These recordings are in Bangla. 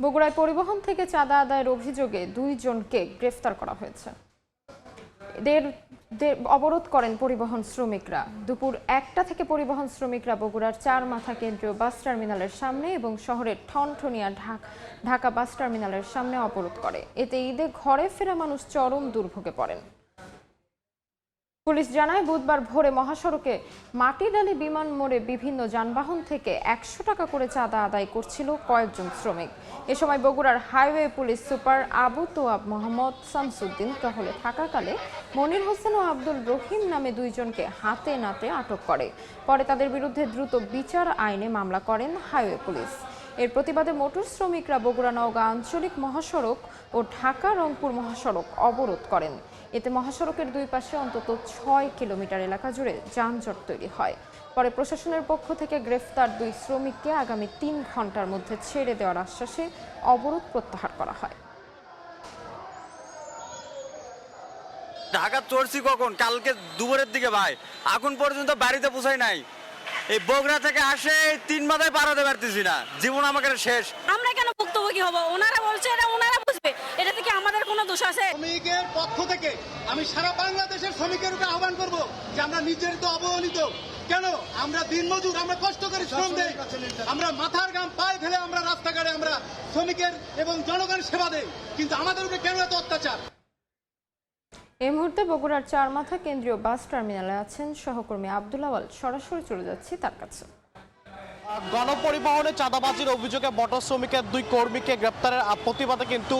বগুড়ায় পরিবহন থেকে চাঁদা আদায়ের অভিযোগে 2 জনকে গ্রেফতার করা হয়েছে। অবরোধ করেন পরিবহন শ্রমিকরা। দুপুর 1টা থেকে পরিবহন শ্রমিকরা বগুড়ার চারমাথা কেন্দ্রীয় বাস টার্মিনালের সামনে এবং শহরের ঠনঠনিয়া ঢাকা বাস টার্মিনালের সামনে অবরোধ করে। এতে ঈদে ঘরে ফেরা মানুষ চরম দুর্ভোগে পড়েন। পুলিশ জানায়, বুধবার ভোরে মহাসড়কে মাটিডালি বিমান মোড়ে বিভিন্ন যানবাহন থেকে 100 টাকা করে চাঁদা আদায় করছিল কয়েকজন শ্রমিক। এ সময় বগুড়ার highway police super Abu Toab Mohammad Shamsuddin টহলে থাকাকালে মনির হোসেন ও আব্দুল রহিম নামে 2 জনকে হাতে নাতে আটক করে। পরে তাদের বিরুদ্ধে দ্রুত বিচার আইনে মামলা করেন হাইওয়ে পুলিশ। এর প্রতিবাদে মোটর শ্রমিকরা বগুড়া নওগাঁ আঞ্চলিক মহাসড়ক ও ঢাকা রংপুর মহাসড়ক অবরোধ করেন। এতে মহাসড়কের 2 পাশে অন্তত 6 কিলোমিটার এলাকা জুড়ে যানজট তৈরি হয়। পরে প্রশাসনের পক্ষ থেকে গ্রেফতার 2 শ্রমিককে আগামী 3 ঘন্টার মধ্যে ছেড়ে দেওয়ার আশ্বাসে অবরোধ প্রত্যাহার করা হয়। ঢাকা চড়ছি কখন? কালকে দুপুরের দিকে ভাই, এখন পর্যন্ত বাড়িতে পৌঁছাই নাই। এই বগুড়া থেকে আসে 3 মাথায় পার হতে পারতেছি না, জীবন আমাকে শেষ। আমরা কেন ভুক্তভোগী হব? ওনারা বলছে, এটা ওনারা বুঝবে, এটা থেকে আমাদের কোনো দোষ আছে? শ্রমিকের পক্ষ থেকে আমি সারা বাংলাদেশের শ্রমিকের উপরে আহ্বান করব যে আমরা নির্যাতিত অবহেলিত কেন? আমরা দিনমজুর, আমরা কষ্ট করে শ্রম দেই, আমরা মাথার ঘাম পায়ে ফেলে আমরা রাস্তাঘাটে আমরা শ্রমিকের এবং জনগণের সেবা দেই, কিন্তু আমাদের উপরে কেন এত অত্যাচার? এই মুহূর্তে বগুড়ার চারমাথা কেন্দ্রীয় বাস টার্মিনালে আছেন সহকর্মী আব্দুল আওয়াল। সরাসরি চলে যাচ্ছি তার কাছে। গণপরিবহনে চাঁদাবাজির অভিযোগে মোটর শ্রমিকের 2 কর্মীকে গ্রেপ্তারের প্রতিবাদে কিন্তু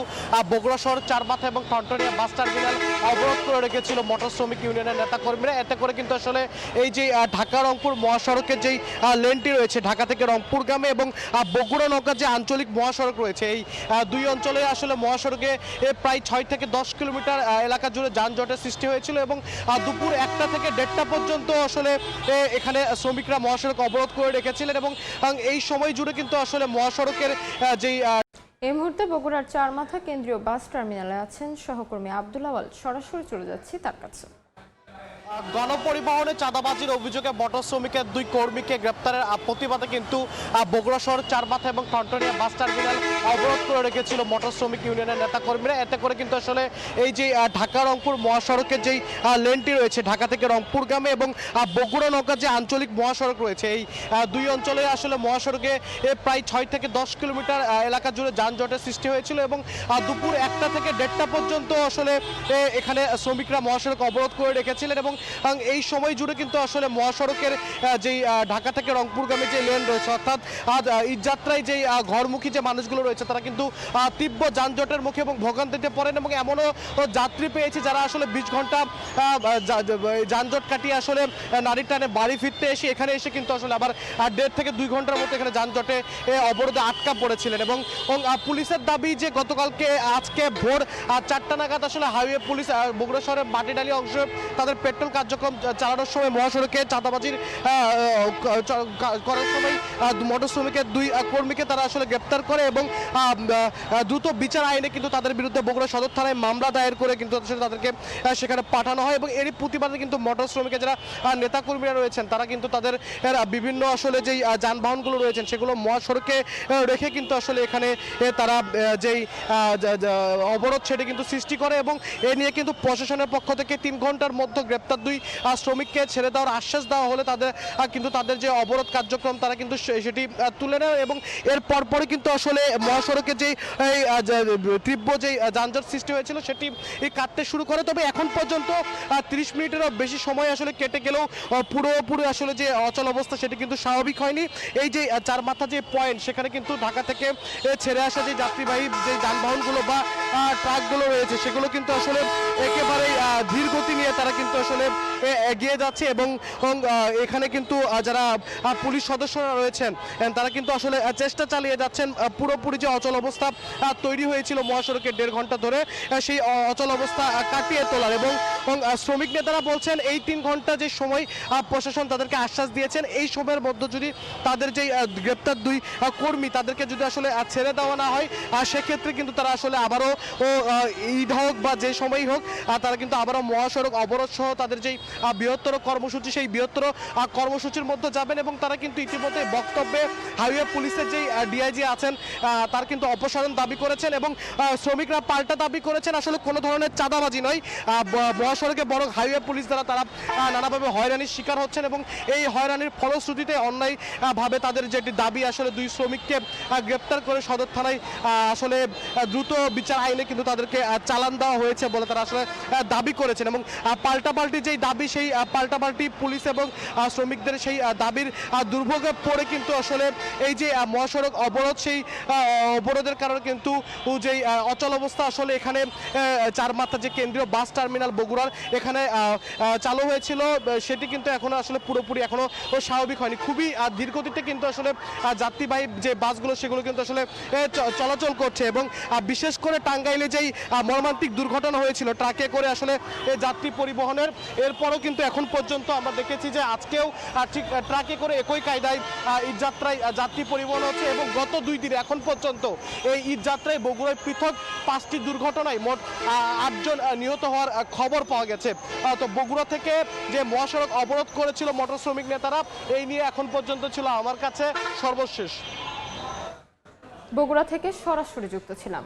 বগুড়া শহর চারমাথা এবং ঠনঠনিয়া বাস টার্মিনাল অবরোধ করে রেখেছিল মোটর শ্রমিক ইউনিয়নের নেতা কর্মীরা। এতে করে কিন্তু আসলে এই যে ঢাকা রংপুর মহাসড়কের যেই লেনটি রয়েছে ঢাকা থেকে রংপুরগামী এবং বগুড়া নওগাঁ যে আঞ্চলিক মহাসড়ক রয়েছে, এই 2 অঞ্চলে আসলে মহাসড়কে প্রায় 6 থেকে 10 কিলোমিটার এলাকা জুড়ে যানজটের সৃষ্টি হয়েছিল এবং দুপুর 1টা থেকে 1:30 পর্যন্ত আসলে এখানে শ্রমিকরা মহাসড়ক অবরোধ করে রেখেছিলেন এবং এই সময় জুড়ে কিন্তু আসলে মহাসড়কের যেই এই মুহূর্তে বগুড়ার চারমাথা কেন্দ্রীয় বাস টার্মিনালে আছেন সহকর্মী আব্দুল আওয়াল। সরাসরি চলে যাচ্ছি তার কাছে। গণপরিবহনে চাঁদাবাজির অভিযোগে মোটর শ্রমিকের 2 কর্মীকে গ্রেপ্তারের প্রতিবাদে কিন্তু বগুড়া শহর চারমাথা এবং ঠনঠনিয়া বাস টার্মিনাল অবরোধ করে রেখেছিল মোটর শ্রমিক ইউনিয়নের নেতা কর্মীরা। এতে করে কিন্তু আসলে এই যে ঢাকা রংপুর মহাসড়কের যেই লেনটি রয়েছে ঢাকা থেকে রংপুরগামী এবং বগুড়া নওগাঁ যে আঞ্চলিক মহাসড়ক রয়েছে, এই 2 অঞ্চলে আসলে মহাসড়কে প্রায় 6 থেকে 10 কিলোমিটার এলাকা জুড়ে যানজটের সৃষ্টি হয়েছিল এবং দুপুর 1টা থেকে 1:30 পর্যন্ত আসলে এখানে শ্রমিকরা মহাসড়ক অবরোধ করে রেখেছিলেন এবং এই সময় জুড়ে কিন্তু আসলে মহাসড়কের যেই ঢাকা থেকে রংপুরগামী যে লেন রয়েছে, অর্থাৎ ঈদযাত্রায় যেই ঘরমুখী যে মানুষগুলো রয়েছে তারা কিন্তু তীব্র যানজটের মুখে এবং ভোগান্তিতে পড়েন এবং এমনও যাত্রী পেয়েছি যারা আসলে 20 ঘন্টা যানজট কাটিয়ে আসলে নারীর টানে বাড়ি ফিরতে এসে এখানে এসে কিন্তু আসলে আবার 1.5 থেকে 2 ঘন্টার মতো এখানে যানজটে অবরোধে আটকা পড়েছিলেন এবং পুলিশের দাবি যে গতকালকে আজকে ভোর 4টা নাগাদ আসলে হাইওয়ে পুলিশ বগুড়া শহরের মাটিডালি অংশে তাদের পেট্রোল কার্যক্রম চালানোর সময় মহাসড়কে চাঁদাবাজির করার সময় মোটর শ্রমিকের 2 কর্মীকে তারা আসলে গ্রেপ্তার করে এবং দ্রুত বিচার আইনে কিন্তু তাদের বিরুদ্ধে বগুড়া সদর থানায় মামলা দায়ের করে কিন্তু তাদেরকে সেখানে পাঠানো হয় এবং এরই প্রতিবাদে কিন্তু মোটর শ্রমিকের যারা নেতা কর্মীরা রয়েছেন তারা কিন্তু তাদের বিভিন্ন আসলে যেই যানবাহনগুলো রয়েছেন সেগুলো মহাসড়কে রেখে কিন্তু আসলে এখানে তারা যেই অবরোধ সেটি কিন্তু সৃষ্টি করে এবং এ নিয়ে কিন্তু প্রশাসনের পক্ষ থেকে 3 ঘন্টার মধ্যে গ্রেপ্তার 2 শ্রমিককে ছেড়ে দেওয়ার আশ্বাস দেওয়া হলে তাদের যে অবরোধ কার্যক্রম তারা কিন্তু সেটি তুলে নেয় এবং এর পরপরই কিন্তু আসলে মহাসড়কে যে তীব্র যে যানজট সৃষ্টি হয়েছিল সেটি কাটতে শুরু করে। তবে এখন পর্যন্ত 30 মিনিটেরও বেশি সময় আসলে কেটে গেলেও পুরোপুরি আসলে যে অচল অবস্থা সেটি কিন্তু স্বাভাবিক হয়নি। এই যে চারমাথা যে পয়েন্ট সেখানে কিন্তু ঢাকা থেকে ছেড়ে আসা যে যাত্রীবাহী যে যানবাহনগুলো বা ট্রাকগুলো রয়েছে সেগুলো কিন্তু আসলে একেবারেই ধীর গতি নিয়ে তারা কিন্তু আসলে এগিয়ে যাচ্ছে এবং এখানে কিন্তু যারা পুলিশ সদস্যরা রয়েছেন তারা কিন্তু আসলে চেষ্টা চালিয়ে যাচ্ছেন পুরোপুরি যে অচল অবস্থা তৈরি হয়েছিল মহাসড়কে 1.5 ঘন্টা ধরে সেই অচল অবস্থা কাটিয়ে তোলার এবং এবং শ্রমিক নেতারা বলছেন এই 3 ঘন্টা যে সময় প্রশাসন তাদেরকে আশ্বাস দিয়েছেন, এই সময়ের মধ্যে যদি তাদের যে গ্রেপ্তার 2 কর্মী তাদেরকে যদি আসলে ছেড়ে দেওয়া না হয়, সেক্ষেত্রে কিন্তু তারা আসলে আবারও ঈদ হোক বা যে সময়ই হোক তারা কিন্তু আবারও মহাসড়ক অবরোধ সহ তাদের যেই বৃহত্তর কর্মসূচি সেই বৃহত্তর কর্মসূচির মধ্যে যাবেন। এবং তারা কিন্তু ইতিমধ্যে বক্তব্যে হাইওয়ে পুলিশের যেই ডিআইজি আছেন তার কিন্তু অপসারণ দাবি করেছেন এবং শ্রমিকরা পাল্টা দাবি করেছেন আসলে কোনো ধরনের চাঁদাবাজি নয়, মহাসড়কে বরং হাইওয়ে পুলিশ দ্বারা তারা নানাভাবে হয়রানির শিকার হচ্ছেন এবং এই হয়রানির ফলশ্রুতিতে অন্যায়ভাবে তাদের যেটি দাবি আসলে 2 শ্রমিককে গ্রেপ্তার করে সদর থানায় আসলে দ্রুত বিচার আইনে কিন্তু তাদেরকে চালান দেওয়া হয়েছে বলে তারা আসলে দাবি করেছেন। এবং পাল্টাপাল্টি যেই দাবি সেই পাল্টাপাল্টি পুলিশ এবং শ্রমিকদের সেই দাবির দুর্ভোগে পড়ে কিন্তু আসলে এই যে মহাসড়ক অবরোধ সেই অবরোধের কারণে কিন্তু যেই অচল অবস্থা আসলে এখানে 4 মাথা যে কেন্দ্রীয় বাস টার্মিনাল বগুড়ার এখানে চালু হয়েছিল সেটি কিন্তু এখনো আসলে পুরোপুরি এখনো স্বাভাবিক হয়নি। খুবই ধীরগতিতে কিন্তু আসলে যাত্রীবাহী যে বাসগুলো সেগুলো কিন্তু আসলে চলাচল করছে এবং বিশেষ করে টাঙ্গাইলে যেই মর্মান্তিক দুর্ঘটনা হয়েছিল ট্রাকে করে আসলে যাত্রী পরিবহনের, এরপরও কিন্তু এখন পর্যন্ত আমরা দেখেছি যে আজকেও ঠিক ট্রাকে করে একই কায়দায় ঈদযাত্রায় যাত্রী পরিবহন হচ্ছে এবং গত 2 দিনে এখন পর্যন্ত এই ঈদযাত্রায় বগুড়ায় পৃথক 5টি দুর্ঘটনায় মোট 8 জন নিহত হওয়ার খবর পাওয়া গেছে। তো বগুড়া থেকে যে মহাসড়ক অবরোধ করেছিল মোটর শ্রমিক নেতারা, এই নিয়ে এখন পর্যন্ত ছিল আমার কাছে সর্বশেষ। বগুড়া থেকে সরাসরি যুক্ত ছিলাম।